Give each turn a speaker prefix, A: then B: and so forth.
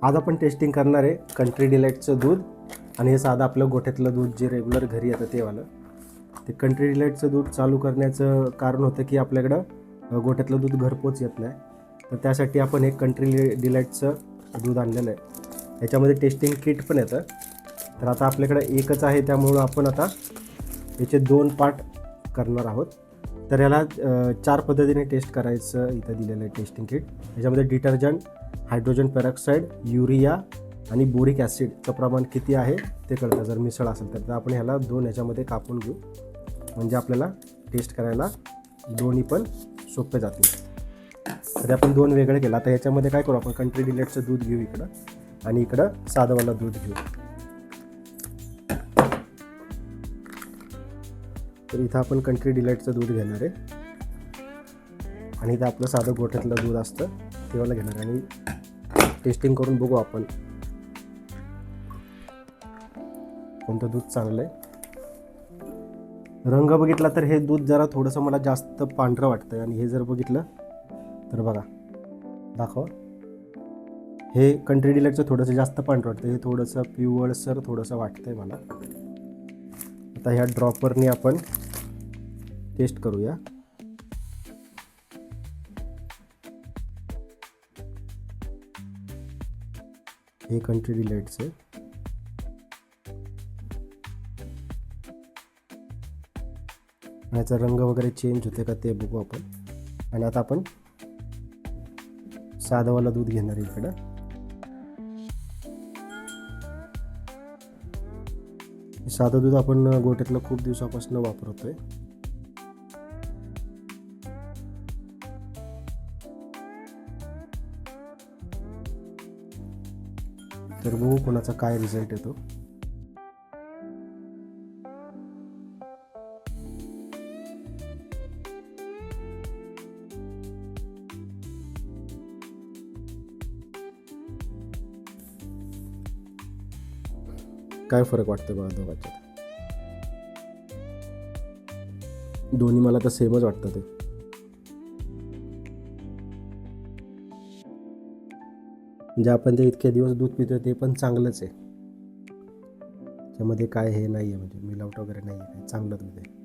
A: आज आपण टेस्टिंग करणार आहे कंट्री डिलाईटचं दूध आणि हे साधं आपलं गोठ्यातलं दूध जे रेग्युलर घरी येतं ते वालं. ते कंट्री डिलाईटचं दूध चालू करण्याचं कारण होतं की आपल्याकडं गोठ्यातलं दूध घरपोच येत नाही, तर त्यासाठी आपण एक कंट्री डिलाईटचं दूध आणलेलं आहे. याच्यामध्ये टेस्टिंग किट पण येतं. तर आता आपल्याकडे एकच आहे, त्यामुळं आपण आता याचे 2 पार्ट करणार आहोत. तर याला 4 पद्धतीने टेस्ट करायचं इथं दिलेलं आहे टेस्टिंग किट. याच्यामध्ये डिटर्जंट, हायड्रोजन पेरॉक्साईड, युरिया आणि बोरिक ॲसिडचं प्रमाण किती आहे ते कळतं. जर मिसळ असेल तर आपण ह्याला 2 याच्यामध्ये कापून घेऊ, म्हणजे आपल्याला टेस्ट करायला दोन्ही पण सोपे जातील. तर आपण 2 वेगळे केलं. आता ह्याच्यामध्ये काय करू, आपण कंट्री डिलाईटचं दूध घेऊ इकडं आणि इकडं साधंवालं दूध घेऊ. तर इथं आपण कंट्री डिलाईटचं दूध घेणार आहे आणि इथं आपलं साधं गोठ्यातलं दूध असतं तेव्हा घेणार आहे आणि टेस्टिंग करून बघू आपण कोणतं दूध चांगलं आहे. रंग बघितला तर हे दूध जरा थोडंसं मला जास्त पांढरं वाटतं आणि हे जर बघितलं तर बघा, दाखवा, हे कंट्री डिलाईटचं थोडंसं जास्त पांढरं वाटतं, हे थोडंसं पिवळसर थोडंसं वाटतंय मला. आता ह्या ड्रॉपरने आपण टेस्ट करूया. हे कंट्री डिलाईटचं याचा रंग वगैरे चेंज होते का ते बघू आपण. आणि आता आपण साधंवाला दूध घेणार आहे इकडं. साधं दूध आपण गोठ्यातलं खूप दिवसापासून वापरतोय. तर बघू कोणाचा काय रिझल्ट येतो. काय फरक वाटतं बघा दोघांच्यात. दोन्ही मला तर सेमच वाटतं ते. म्हणजे आपण ते इतके दिवस दूध पितोय ते पण चांगलंच आहे. त्यामध्ये काय हे नाही आहे, म्हणजे मिलावट वगैरे नाही आहे, चांगलं दूध आहे.